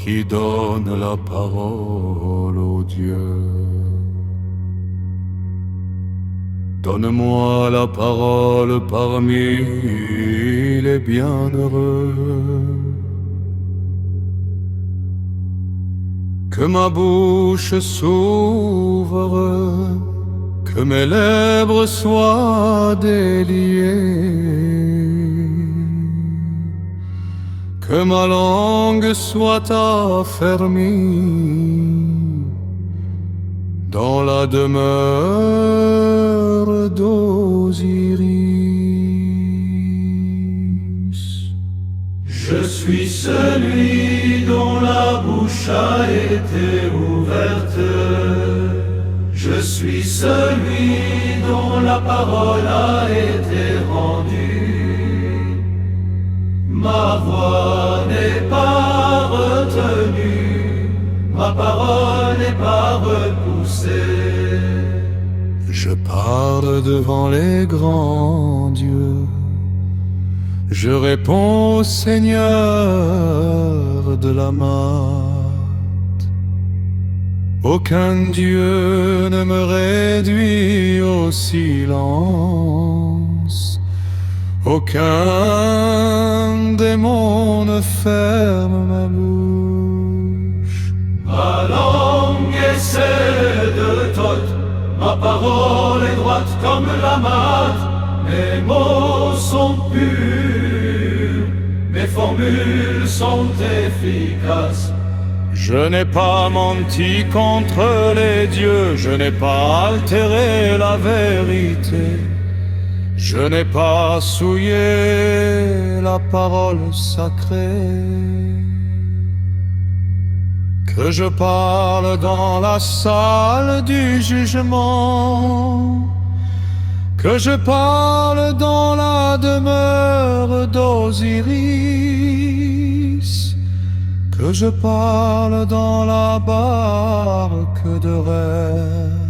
qui donnes la parole aux dieux. Donne-moi la parole parmi les bienheureux. Que ma bouche s'ouvre, que mes lèvres soient déliées, que ma langue soit affermie dans la demeure d'Osiris. Je suis celui dont la bouche a été ouverte. Je suis celui dont la parole a été rendue. Ma voix n'est pas retenue, ma parole n'est pas repoussée. Je parle devant les grands dieux. Je réponds au Seigneur de la Mat. Aucun Dieu ne me réduit au silence. Aucun démon ne ferme ma bouche. Ma langue est celle de Thoth, ma parole est droite comme la mat. Mes mots sont purs, mes formules sont efficaces. Je n'ai pas menti contre les dieux, je n'ai pas altéré la vérité. Je n'ai pas souillé la parole sacrée. Que je parle dans la salle du jugement, que je parle dans la demeure d'Osiris, que je parle dans la barque de rêve,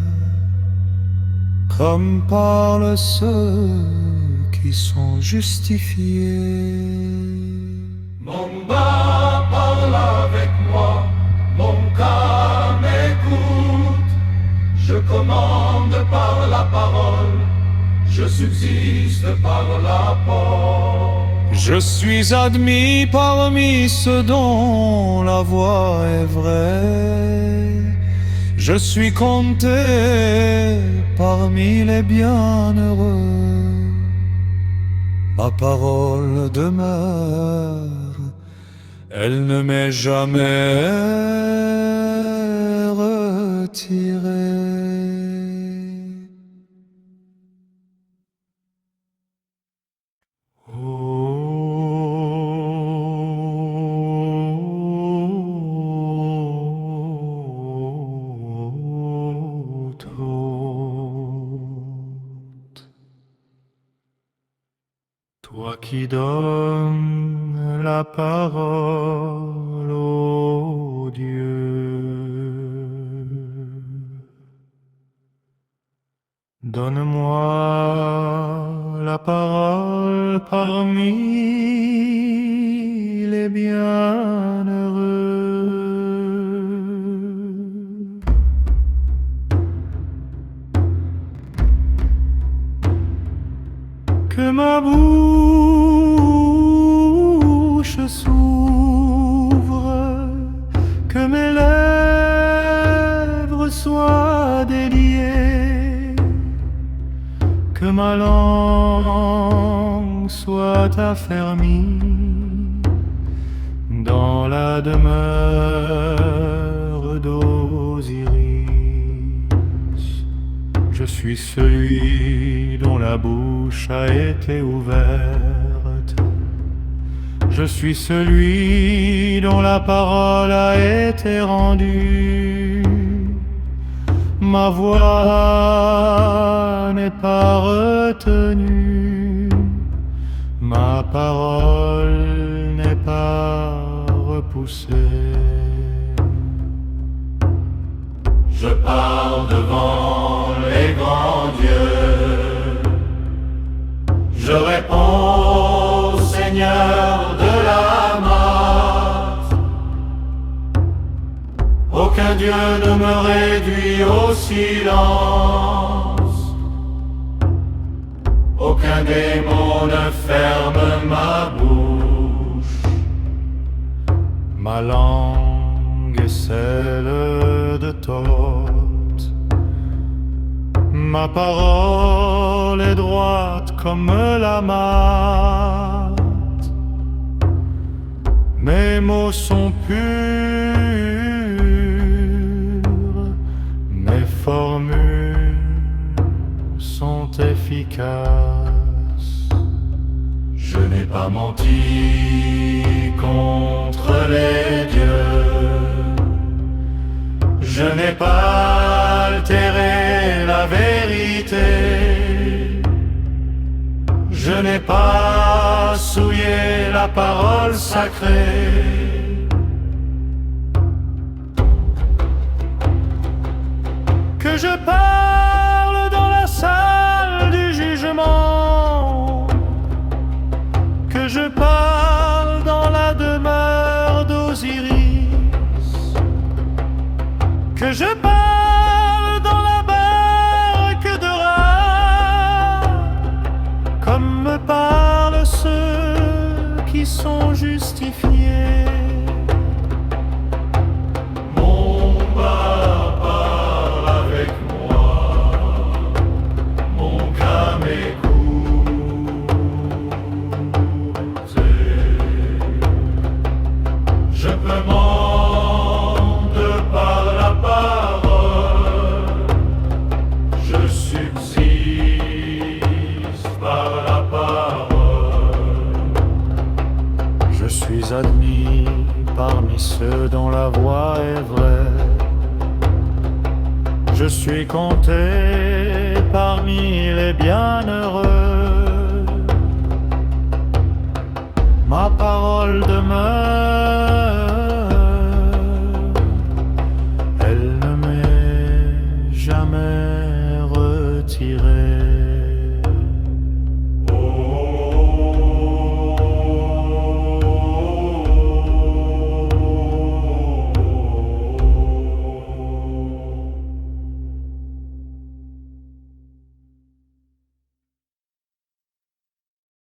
comme parlent ceux qui sont justifiés. Mon bas parle avec moi, mon cas m'écoute. Je commande par la parole, je subsiste par la porte. Je suis admis parmi ceux dont la voix est vraie. Je suis compté parmi les bienheureux. Ma parole demeure, elle ne m'est jamais retirée. Toi qui donnes la parole aux dieux, donne-moi la parole parmi les bienheureux. Que ma bouche s'ouvre, que mes lèvres soient déliées, que ma langue soit affermie dans la demeure d'Osiris. Je suis celui dont la bouche a été ouverte. Je suis celui dont la parole a été rendue. Ma voix n'est pas retenue, ma parole n'est pas repoussée. Je parle devant les grands dieux. Je réponds au Seigneur de la Mat. Dieu ne me réduit au silence. Aucun démon ne ferme ma bouche. Ma langue est celle de Thoth. Ma parole est droite comme la mat. Mes mots sont purs, mes formules sont efficaces. Je n'ai pas menti contre les dieux. Je n'ai pas altéré la vérité. Je n'ai pas souillé la parole sacrée. Que je parle dans la salle du jugement, que je parle dans la demeure d'Osiris, que je parle dans la barque de Ra, comme me parlent ceux qui sont justifiés. Mon bas parle avec moi, mon cas m'écoute. Je peux monter par la parole, je subsiste par la parole. Je suis admis parmi ceux dont la voix est vraie. Je suis compté parmi les bienheureux. Ma parole demeure